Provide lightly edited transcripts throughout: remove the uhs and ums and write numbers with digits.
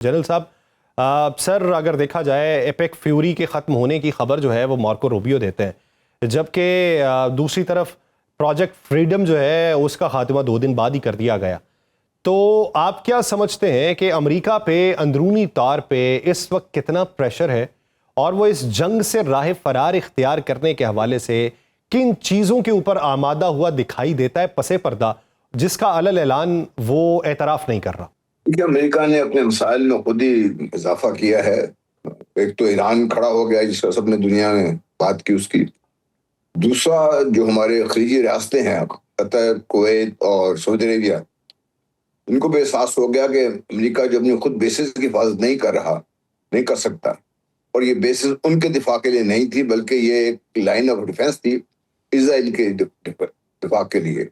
General साहब, sir अगर देखा जाए एपेक फ्यूरी के ख़त्म होने की खबर जो है वो मार्को रूबियो देते हैं, जबकि दूसरी तरफ प्रोजेक्ट फ्रीडम जो है उसका खात्मा 2 दिन बाद ही कर दिया गया। तो आप क्या समझते हैं कि अमेरिका पे अंदरूनी तौर पे इस वक्त कितना प्रेशर है और वो इस जंग से राह फरार इख्तियार करने के हवाले से किन चीज़ों के ऊपर आमादा हुआ दिखाई देता है पसे पर्दा, जिसका अलल ऐलान वो एतराफ़ नहीं कर रहा? देखिए, अमेरिका ने अपने मसाइल में खुद ही इजाफा किया है। एक तो ईरान खड़ा हो गया जिसका सबने दुनिया में बात की उसकी। दूसरा जो हमारे खलीजी रियासतें हैं, कतर, कुवैत और सऊदी अरेबिया, उनको भी एहसास हो गया कि अमेरिका जो अपनी खुद बेसिस की हिफाजत नहीं कर सकता, और ये बेसिस उनके दिफा के लिए नहीं थी बल्कि ये एक लाइन ऑफ डिफेंस थी इसराइल के दिफा के लिए।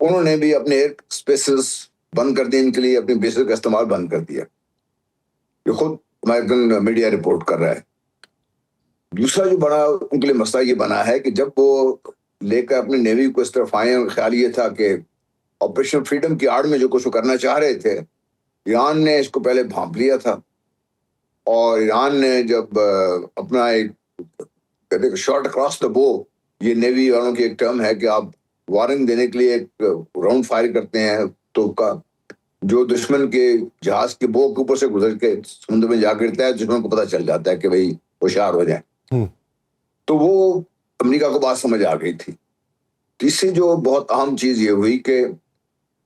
उन्होंने भी अपने एयर स्पेसेस बंद कर दिए, इनके लिए अपने बेसिस का इस्तेमाल बंद कर दिया। ये खुद अमेरिकन मीडिया रिपोर्ट कर रहा है। दूसरा जो बड़ा उनके लिए मसला ये बना है कि जब वो लेकर अपनी नेवी को इस तरफ आए, ख्याल ये था कि ऑपरेशन फ्रीडम की आड़ में जो कुछ वो करना चाह रहे थे, ईरान ने इसको पहले भांप लिया था। और ईरान ने जब अपना एक शॉट अक्रॉस द बो, ये नेवी वालों की एक टर्म है कि आप वार्निंग देने के लिए एक राउंड फायर करते हैं तो का जो दुश्मन के जहाज के बो के ऊपर से गुजर के समुद्र में जा गिरता है, दुश्मन को पता चल जाता है कि भाई होशियार हो जाए। तो वो अमेरिका को बात समझ आ गई थी। तीसरी जो बहुत अहम चीज ये हुई कि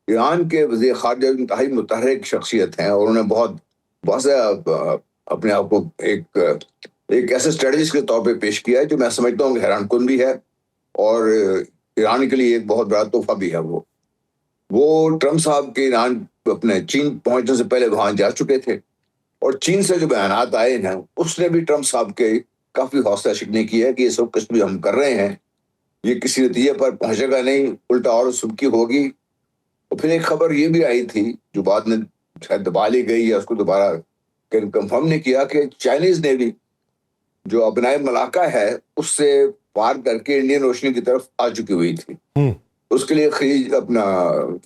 ईरान के वज़ीर ख़ारिजा इंतहाई मुतहर्रिक शख्सियत हैं और उन्होंने बहुत से अपने आप को एक ऐसे स्ट्रेटजिस्ट के तौर पे पेश किया है जो मैं समझता हूँ कि हैरानकुन भी है और ईरान के लिए एक बहुत बड़ा तोहफा भी है। वो ट्रम्प साहब के ईरान अपने चीन पहुंचने से पहले वहां जा चुके थे और चीन से जो बयानात आए हैं उसने भी ट्रम्प साहब के काफी हौसला शिकनी की है कि ये सब कुछ भी हम कर रहे हैं ये किसी नतीजे पर पहुंचेगा नहीं, उल्टा और सुबकी होगी। और फिर एक खबर ये भी आई थी जो बाद में शायद दबा ली गई या उसको दोबारा कंफर्म नहीं किया कि चाइनीज नेवी जो अपनाए मलाका है उससे पार करके इंडियन ओशन की तरफ आ चुकी हुई थी। उसके लिए अपना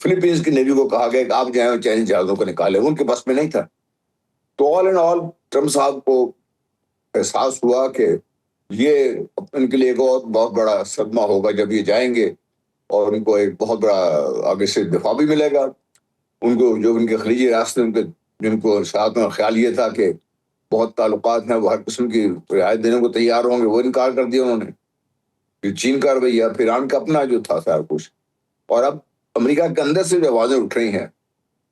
फिलीपींस की नेवी को कहा गया कि आप जाए चाइनीज जहाजों को निकाले, उनके बस में नहीं था। तो ऑल एंड ऑल ट्रम्प साहब को एहसास हुआ कि ये उनके लिए एक और बहुत बड़ा सदमा होगा जब ये जाएंगे और उनको एक बहुत बड़ा आगे से दफा भी मिलेगा। उनको जो उनके खलीजी रास्ते उनके जिनको साथ में ख्याल ये था कि बहुत ताल्लुकात हैं वो हर किस्म की रियायत देने को तैयार होंगे, वो इनकार कर दिया उन्होंने। फिर चीन का रवैया, फिर ईरान का अपना जो था सारा कुछ, और अब अमेरिका के अंदर से जो आवाजें उठ रही हैं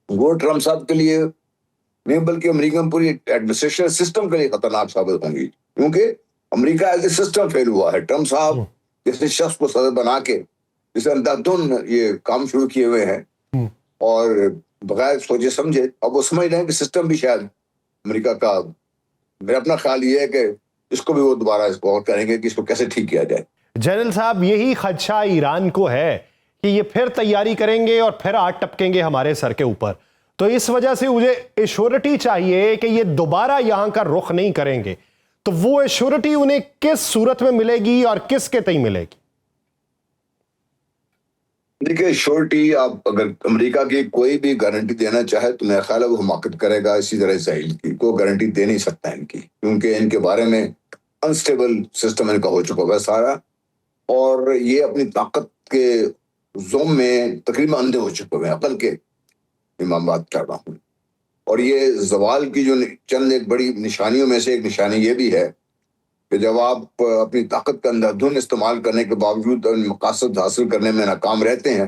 वो ट्रम्प साहब के लिए नहीं बल्कि अमेरिकन पूरी एडमिनिस्ट्रेशन सिस्टम के लिए खतरनाक साबित होंगी, क्योंकि America as a system fail हुआ है। ट्रम्प साहब जैसे शख्स को सदर बना के जिसे अंधाधुन ये काम शुरू किए हुए हैं और बगैर सोचे समझे, अब वो समझ रहे हैं कि सिस्टम भी शायद अमेरिका का, मेरा अपना ख्याल ये है कि इसको भी वो दोबारा गौर करेंगे कि इसको कैसे ठीक किया जाए। जनरल साहब, यही खदशा ईरान को है कि ये फिर तैयारी करेंगे और फिर आग टपकेंगे हमारे सर के ऊपर, तो इस वजह से मुझे एश्योरिटी चाहिए कि ये दोबारा यहां का रुख नहीं करेंगे। तो वो एश्योरिटी उन्हें किस सूरत में मिलेगी और किसके तय मिलेगी? देखिए, श्योरिटी आप अगर अमेरिका की कोई भी गारंटी देना चाहे तो मेरा ख्याल है वो हिमाकत करेगा। इसी तरह इसराइल की कोई गारंटी दे नहीं सकता इनकी, क्योंकि इनके बारे में अनस्टेबल सिस्टम इनका हो चुका है सारा, और ये अपनी ताकत के जोम में तकरीबन अंधे हो चुके हैं। अकल के इमाम बात कर रहा हूँ। और ये जवाल की जो चंद एक बड़ी निशानियों में से एक निशानी ये भी है कि जब आप अपनी ताकत का अंधाधुन इस्तेमाल करने के बावजूद मकासद हासिल करने में नाकाम रहते हैं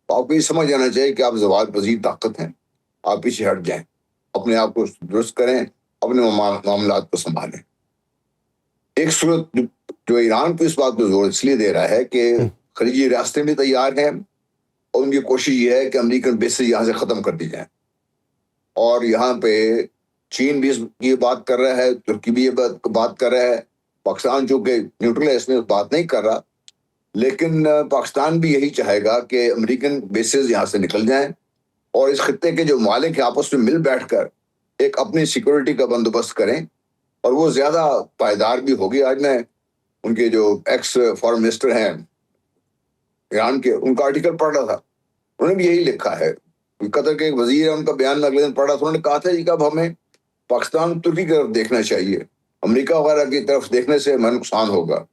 तो आपको ये समझ आना चाहिए कि आप जवाल पजीर ताकत हैं, आप पीछे हट जाएं, अपने आप को दुरुस्त करें, अपने मामलात को संभालें। एक सूरत जो ईरान को इस बात पर जोर इसलिए दे रहा है कि खलीजी रियासतें भी तैयार हैं और उनकी कोशिश ये है कि अमेरिकन बेसेस यहाँ से ख़त्म कर दी जाए। और यहाँ पे चीन भी ये बात कर रहा है, तुर्की भी ये बात कर रहा है, पाकिस्तान जो कि न्यूट्रल है इसमें बात नहीं कर रहा, लेकिन पाकिस्तान भी यही चाहेगा कि अमेरिकन बेसेस यहाँ से निकल जाएं और इस खत्ते के जो मालिक हैं आपस में मिल बैठकर एक अपनी सिक्योरिटी का बंदोबस्त करें, और वो ज़्यादा पायदार भी होगी। आज मैं उनके जो एक्स फॉरेन मिनिस्टर हैं ईरान के, उनका आर्टिकल पढ़ रहा था, उन्होंने भी यही लिखा है قطر کے ایک وزیر ہے، ان کا بیان میں اگلے دن پڑھا تھا، انہوں نے کہا تھا کہ اب ہمیں پاکستان ترکی کی طرف دیکھنا چاہیے، امریکہ وغیرہ کی طرف دیکھنے سے ہمیں نقصان ہوگا.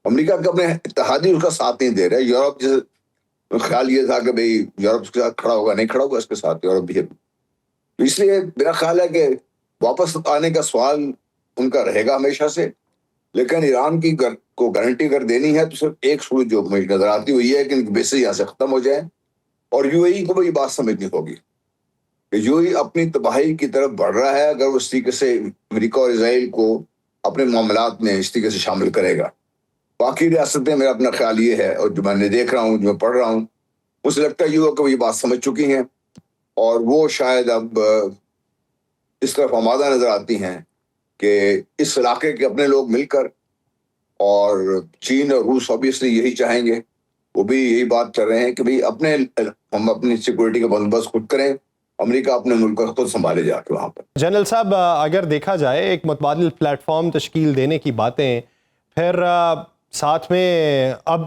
امریکہ کے اپنے اتحادی اس کا ساتھ نہیں دے رہے. یورپ جیسے خیال یہ تھا کہ بھئی یورپ اس کے ساتھ کھڑا ہوگا، نہیں کھڑا ہوگا اس کے ساتھ یورپ بھی. تو اس لیے میرا خیال ہے کہ واپس آنے کا سوال ان کا رہے گا ہمیشہ سے، لیکن ایران کی کو گارنٹی اگر دینی ہے تو صرف ایک صورت جو مجھے نظر آتی وہ یہ ہے کہ ان کی بیسز یہاں سے ختم ہو جائیں، اور یو اے ای کو بھی یہ بات سمجھنی ہوگی کہ یو اے ای اپنی تباہی کی طرف بڑھ رہا ہے اگر وہ اس طریقے سے امریکہ اور اسرائیل کو اپنے معاملات میں اس طریقے سے شامل کرے گا. باقی ریاستیں میرا اپنا خیال یہ ہے، اور جو میں دیکھ رہا ہوں، جو میں پڑھ رہا ہوں، مجھے لگتا ہے کہ وہ یہ بات سمجھ چکی ہیں، اور وہ شاید اب اس طرف آمادہ نظر آتی ہیں کہ اس علاقے کے اپنے لوگ مل کر، اور چین اور روس obviously یہی چاہیں گے، وہ بھی یہی بات کر رہے ہیں کہ بھئی ہم اپنی سیکورٹی کا بندوبست خود کریں، امریکہ اپنے ملک کا خود سنبھالے جا کے وہاں پر. جنرل صاحب، اگر دیکھا جائے ایک متبادل پلیٹ فارم تشکیل دینے کی باتیں، پھر ساتھ میں اب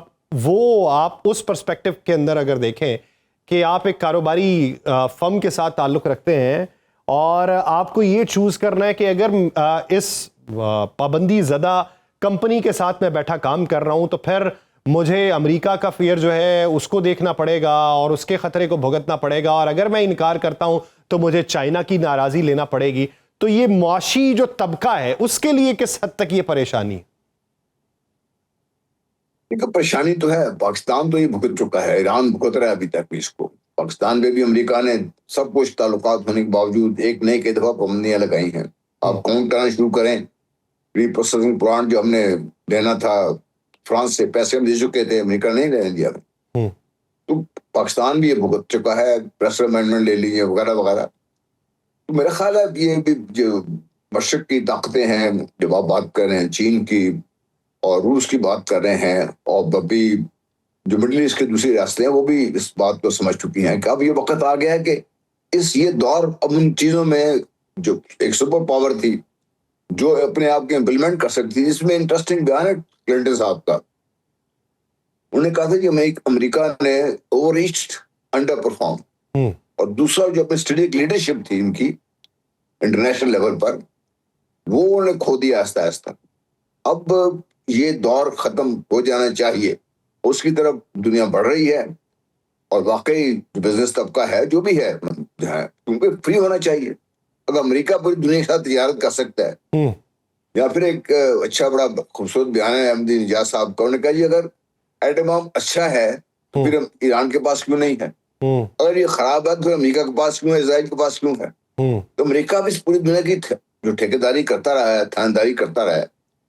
وہ آپ اس پرسپیکٹو کے اندر اگر دیکھیں کہ آپ ایک کاروباری فرم کے ساتھ تعلق رکھتے ہیں اور آپ کو یہ چوز کرنا ہے کہ اگر اس پابندی زدہ کمپنی کے ساتھ میں بیٹھا کام کر رہا ہوں تو پھر مجھے امریکہ کا فیئر جو ہے اس کو دیکھنا پڑے گا اور اس کے خطرے کو بھگتنا پڑے گا، اور اگر میں انکار کرتا ہوں تو مجھے چائنا کی ناراضی لینا پڑے گی. تو یہ معاشی جو طبقہ ہے اس کے لیے کس حد تک یہ پریشانی؟ پریشانی تو ہے، پاکستان تو یہ بھگت چکا ہے، ایران بھگت رہا ہے ابھی تک بھی اس کو. پاکستان میں بھی امریکہ نے سب کچھ تعلقات ہونے کے باوجود ایک نئی کئی دفعہ پابندیاں لگائی ہیں. آپ کاؤنٹ کرنا شروع کریں، پری پروسیسنگ پلانٹ جو ہم نے لینا تھا فرانس سے، پیسے ہم دے چکے تھے، امریکہ نہیں لینے دیا. تو پاکستان بھی یہ بھگت چکا ہے، پریشر امینڈمنٹ لے لیجیے وغیرہ وغیرہ. تو میرا خیال ہے یہ بھی جو مشرق کی طاقتیں ہیں، جب آپ بات کر رہے ہیں چین کی اور روس کی بات کر رہے ہیں، اور ابھی جو مڈل ایسٹ کی دوسری ریاستیں ہیں وہ بھی اس بات کو سمجھ چکی ہیں کہ اب یہ وقت آ گیا ہے کہ یہ دور اب ان چیزوں میں جو ایک سپر پاور تھی جو اپنے آپ کے امپلیمنٹ کر سکتی تھی. جس میں انٹرسٹنگ بیان ہے کلنٹن صاحب کا، انہوں نے کہا تھا کہ امریکہ نے اوور ریچڈ انڈر پرفارم، اور دوسرا جو اپنی اسٹریٹجک لیڈرشپ تھی ان کی انٹرنیشنل لیول پر، وہ انہوں نے کھو دیا آہستہ آہستہ. اب یہ دور ختم ہو جانا چاہیے، اس کی طرف دنیا بڑھ رہی ہے، اور واقعی جو بزنس طبقہ ہے جو بھی ہے کیونکہ فری ہونا چاہیے. اگر امریکہ پوری دنیا کے ساتھ تجارت کر سکتا ہے، یا پھر ایک اچھا بڑا خوبصورت بیان ہے احمدی نژاد صاحب کا، انہوں نے کہا جی اگر ایٹم بم اچھا ہے تو پھر ایران کے پاس کیوں نہیں ہے؟ اگر یہ خراب ہے تو امریکہ کے پاس کیوں ہے، اسرائیل کے پاس کیوں ہے؟ تو امریکہ بھی پوری دنیا کی جو ٹھیکیداری کرتا رہا ہے، تھانداری کرتا رہا ہے،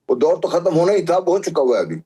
وہ دور تو ختم ہونا ہی تھا، ہو چکا ہوا ہے ابھی.